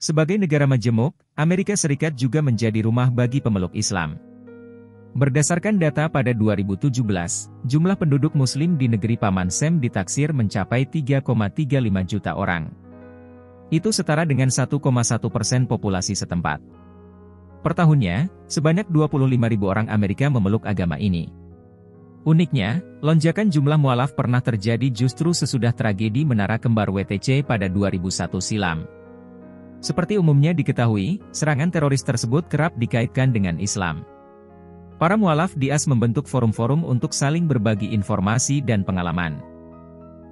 Sebagai negara majemuk, Amerika Serikat juga menjadi rumah bagi pemeluk Islam. Berdasarkan data pada 2017, jumlah penduduk Muslim di negeri Paman Sam ditaksir mencapai 3,35 juta orang. Itu setara dengan 1,1% populasi setempat. Per tahunnya, sebanyak 25.000 orang Amerika memeluk agama ini. Uniknya, lonjakan jumlah mualaf pernah terjadi justru sesudah tragedi Menara Kembar WTC pada 2001 silam. Seperti umumnya diketahui, serangan teroris tersebut kerap dikaitkan dengan Islam. Para mualaf di AS membentuk forum-forum untuk saling berbagi informasi dan pengalaman.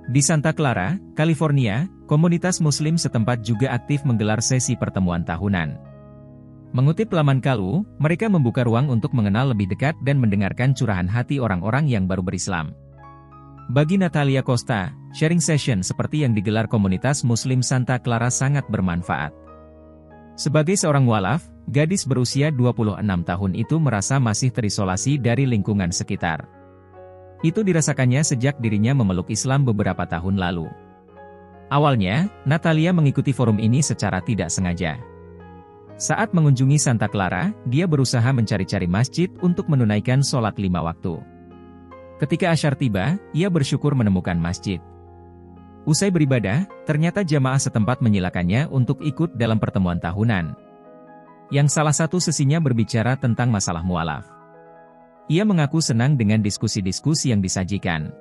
Di Santa Clara, California, komunitas Muslim setempat juga aktif menggelar sesi pertemuan tahunan. Mengutip laman Kalu, mereka membuka ruang untuk mengenal lebih dekat dan mendengarkan curahan hati orang-orang yang baru berislam. Bagi Natalia Costa, sharing session seperti yang digelar komunitas Muslim Santa Clara sangat bermanfaat. Sebagai seorang mualaf, gadis berusia 26 tahun itu merasa masih terisolasi dari lingkungan sekitar. Itu dirasakannya sejak dirinya memeluk Islam beberapa tahun lalu. Awalnya, Natalia mengikuti forum ini secara tidak sengaja. Saat mengunjungi Santa Clara, dia berusaha mencari-cari masjid untuk menunaikan sholat 5 waktu. Ketika asyar tiba, ia bersyukur menemukan masjid. Usai beribadah, ternyata jamaah setempat menyilakannya untuk ikut dalam pertemuan tahunan. Yang salah satu sesinya berbicara tentang masalah mualaf. Ia mengaku senang dengan diskusi-diskusi yang disajikan.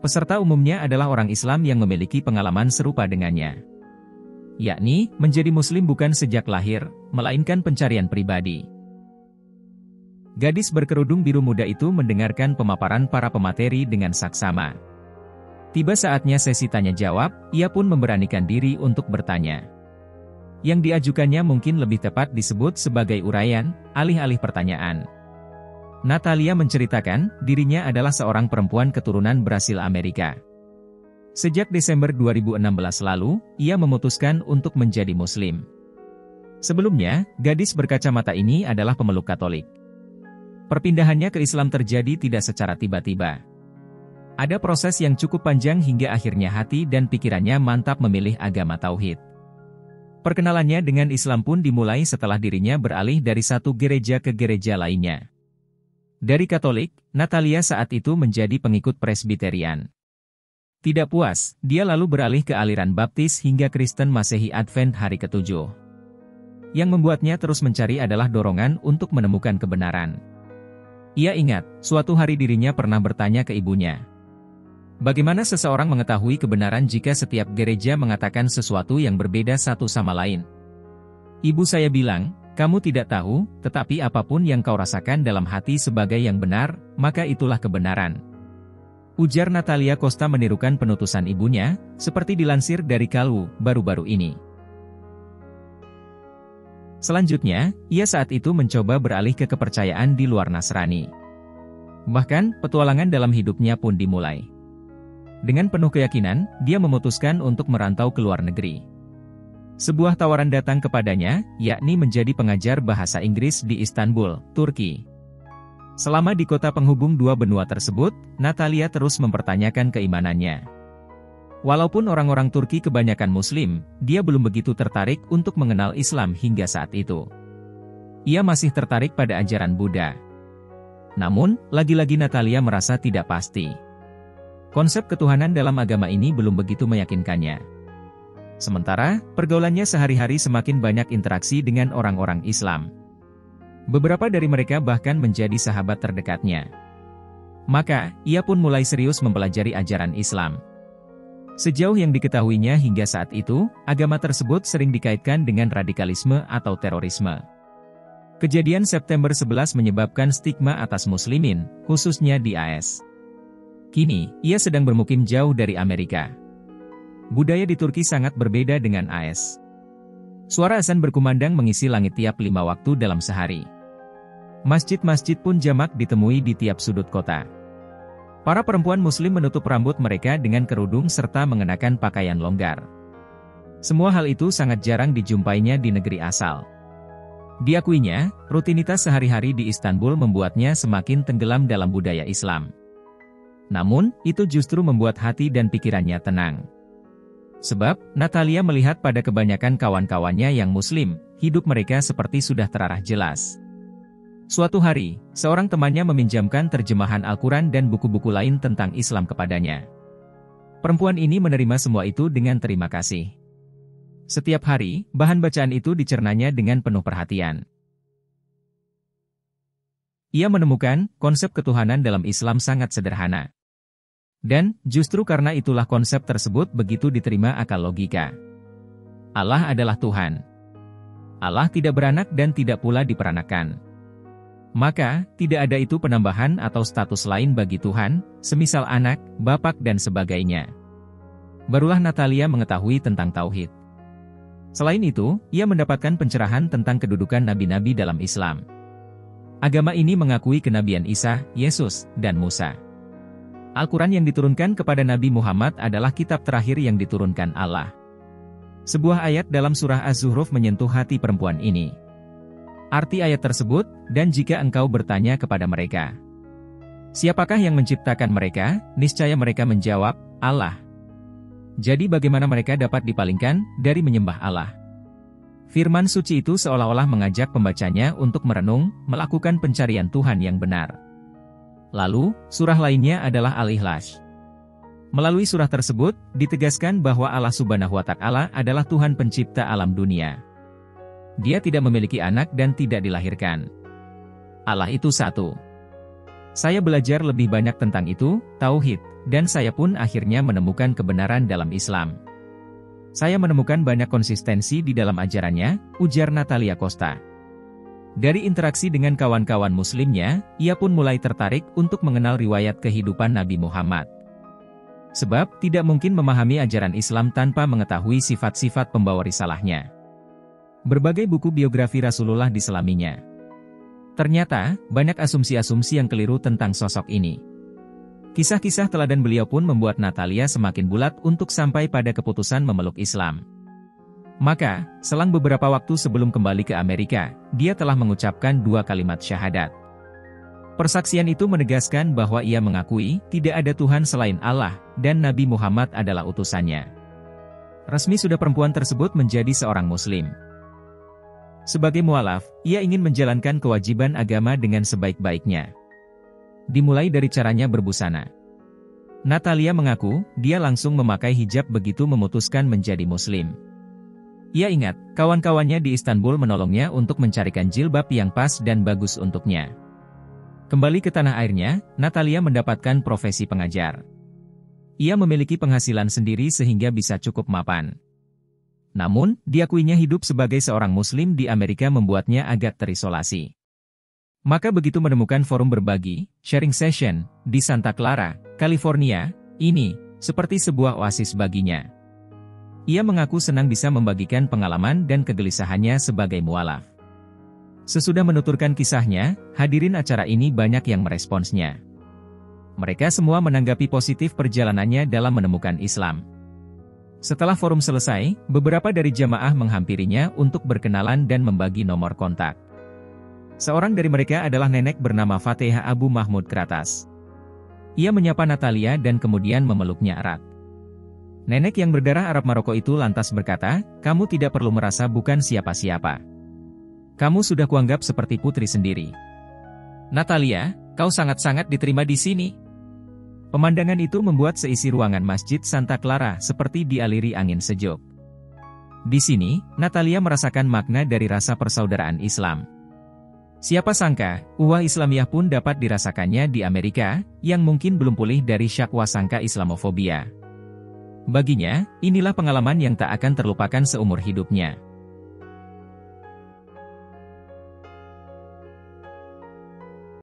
Peserta umumnya adalah orang Islam yang memiliki pengalaman serupa dengannya. Yakni, menjadi Muslim bukan sejak lahir, melainkan pencarian pribadi. Gadis berkerudung biru muda itu mendengarkan pemaparan para pemateri dengan saksama. Tiba saatnya sesi tanya-jawab, ia pun memberanikan diri untuk bertanya. Yang diajukannya mungkin lebih tepat disebut sebagai uraian, alih-alih pertanyaan. Natalia menceritakan, dirinya adalah seorang perempuan keturunan Brasil Amerika. Sejak Desember 2016 lalu, ia memutuskan untuk menjadi Muslim. Sebelumnya, gadis berkacamata ini adalah pemeluk Katolik. Perpindahannya ke Islam terjadi tidak secara tiba-tiba. Ada proses yang cukup panjang hingga akhirnya hati dan pikirannya mantap memilih agama Tauhid. Perkenalannya dengan Islam pun dimulai setelah dirinya beralih dari satu gereja ke gereja lainnya. Dari Katolik, Natalia saat itu menjadi pengikut Presbyterian. Tidak puas, dia lalu beralih ke aliran Baptis hingga Kristen Masehi Advent hari ke-7. Yang membuatnya terus mencari adalah dorongan untuk menemukan kebenaran. Ia ingat, suatu hari dirinya pernah bertanya ke ibunya. Bagaimana seseorang mengetahui kebenaran jika setiap gereja mengatakan sesuatu yang berbeda satu sama lain? Ibu saya bilang, kamu tidak tahu, tetapi apapun yang kau rasakan dalam hati sebagai yang benar, maka itulah kebenaran. Ujar Natalia Costa menirukan penutusan ibunya, seperti dilansir dari Kalu, baru-baru ini. Selanjutnya, ia saat itu mencoba beralih ke kepercayaan di luar Nasrani. Bahkan, petualangan dalam hidupnya pun dimulai. Dengan penuh keyakinan, dia memutuskan untuk merantau ke luar negeri. Sebuah tawaran datang kepadanya, yakni menjadi pengajar bahasa Inggris di Istanbul, Turki. Selama di kota penghubung dua benua tersebut, Natalia terus mempertanyakan keimanannya. Walaupun orang-orang Turki kebanyakan Muslim, dia belum begitu tertarik untuk mengenal Islam hingga saat itu. Ia masih tertarik pada ajaran Buddha. Namun, lagi-lagi Natalia merasa tidak pasti. Konsep ketuhanan dalam agama ini belum begitu meyakinkannya. Sementara, pergaulannya sehari-hari semakin banyak interaksi dengan orang-orang Islam. Beberapa dari mereka bahkan menjadi sahabat terdekatnya. Maka, ia pun mulai serius mempelajari ajaran Islam. Sejauh yang diketahuinya hingga saat itu, agama tersebut sering dikaitkan dengan radikalisme atau terorisme. Kejadian September 11 menyebabkan stigma atas muslimin, khususnya di AS. Kini, ia sedang bermukim jauh dari Amerika. Budaya di Turki sangat berbeda dengan AS. Suara azan berkumandang mengisi langit tiap 5 waktu dalam sehari. Masjid-masjid pun jamak ditemui di tiap sudut kota. Para perempuan muslim menutup rambut mereka dengan kerudung serta mengenakan pakaian longgar. Semua hal itu sangat jarang dijumpainya di negeri asal. Diakuinya, rutinitas sehari-hari di Istanbul membuatnya semakin tenggelam dalam budaya Islam. Namun, itu justru membuat hati dan pikirannya tenang. Sebab, Natalia melihat pada kebanyakan kawan-kawannya yang muslim, hidup mereka seperti sudah terarah jelas. Suatu hari, seorang temannya meminjamkan terjemahan Al-Quran dan buku-buku lain tentang Islam kepadanya. Perempuan ini menerima semua itu dengan terima kasih. Setiap hari, bahan bacaan itu dicernanya dengan penuh perhatian. Ia menemukan, konsep ketuhanan dalam Islam sangat sederhana. Dan, justru karena itulah konsep tersebut begitu diterima akal logika. Allah adalah Tuhan. Allah tidak beranak dan tidak pula diperanakan. Maka, tidak ada itu penambahan atau status lain bagi Tuhan, semisal anak, bapak dan sebagainya. Barulah Natalia mengetahui tentang tauhid. Selain itu, ia mendapatkan pencerahan tentang kedudukan nabi-nabi dalam Islam. Agama ini mengakui kenabian Isa, Yesus, dan Musa. Al-Quran yang diturunkan kepada Nabi Muhammad adalah kitab terakhir yang diturunkan Allah. Sebuah ayat dalam surah Az-Zuhruf menyentuh hati perempuan ini. Arti ayat tersebut, dan jika engkau bertanya kepada mereka, siapakah yang menciptakan mereka? Niscaya mereka menjawab, Allah. Jadi bagaimana mereka dapat dipalingkan dari menyembah Allah? Firman suci itu seolah-olah mengajak pembacanya untuk merenung, melakukan pencarian Tuhan yang benar. Lalu, surah lainnya adalah Al-Ikhlas. Melalui surah tersebut, ditegaskan bahwa Allah Subhanahu wa Ta'ala adalah Tuhan pencipta alam dunia. Dia tidak memiliki anak dan tidak dilahirkan. Allah itu satu. Saya belajar lebih banyak tentang itu, tauhid, dan saya pun akhirnya menemukan kebenaran dalam Islam. Saya menemukan banyak konsistensi di dalam ajarannya, ujar Natalia Costa. Dari interaksi dengan kawan-kawan muslimnya, ia pun mulai tertarik untuk mengenal riwayat kehidupan Nabi Muhammad. Sebab, tidak mungkin memahami ajaran Islam tanpa mengetahui sifat-sifat pembawa risalahnya. Berbagai buku biografi Rasulullah diselaminya. Ternyata, banyak asumsi-asumsi yang keliru tentang sosok ini. Kisah-kisah teladan beliau pun membuat Natalia semakin bulat untuk sampai pada keputusan memeluk Islam. Maka, selang beberapa waktu sebelum kembali ke Amerika, dia telah mengucapkan 2 kalimat syahadat. Persaksian itu menegaskan bahwa ia mengakui tidak ada Tuhan selain Allah, dan Nabi Muhammad adalah utusannya. Resmi sudah perempuan tersebut menjadi seorang Muslim. Sebagai mualaf, ia ingin menjalankan kewajiban agama dengan sebaik-baiknya. Dimulai dari caranya berbusana. Natalia mengaku, dia langsung memakai hijab begitu memutuskan menjadi Muslim. Ia ingat, kawan-kawannya di Istanbul menolongnya untuk mencarikan jilbab yang pas dan bagus untuknya. Kembali ke tanah airnya, Natalia mendapatkan profesi pengajar. Ia memiliki penghasilan sendiri sehingga bisa cukup mapan. Namun, diakuinya hidup sebagai seorang Muslim di Amerika membuatnya agak terisolasi. Maka begitu menemukan forum berbagi, sharing session, di Santa Clara, California, ini, seperti sebuah oasis baginya. Ia mengaku senang bisa membagikan pengalaman dan kegelisahannya sebagai mualaf. Sesudah menuturkan kisahnya, hadirin acara ini banyak yang meresponsnya. Mereka semua menanggapi positif perjalanannya dalam menemukan Islam. Setelah forum selesai, beberapa dari jamaah menghampirinya untuk berkenalan dan membagi nomor kontak. Seorang dari mereka adalah nenek bernama Fatihah Abu Mahmud Kratas. Ia menyapa Natalia dan kemudian memeluknya erat. Nenek yang berdarah Arab Maroko itu lantas berkata, "Kamu tidak perlu merasa bukan siapa-siapa. Kamu sudah kuanggap seperti putri sendiri. Natalia, kau sangat-sangat diterima di sini." Pemandangan itu membuat seisi ruangan Masjid Santa Clara seperti dialiri angin sejuk. Di sini, Natalia merasakan makna dari rasa persaudaraan Islam. Siapa sangka, uhuah Islamiyah pun dapat dirasakannya di Amerika, yang mungkin belum pulih dari syakwa sangka Islamofobia. Baginya, inilah pengalaman yang tak akan terlupakan seumur hidupnya.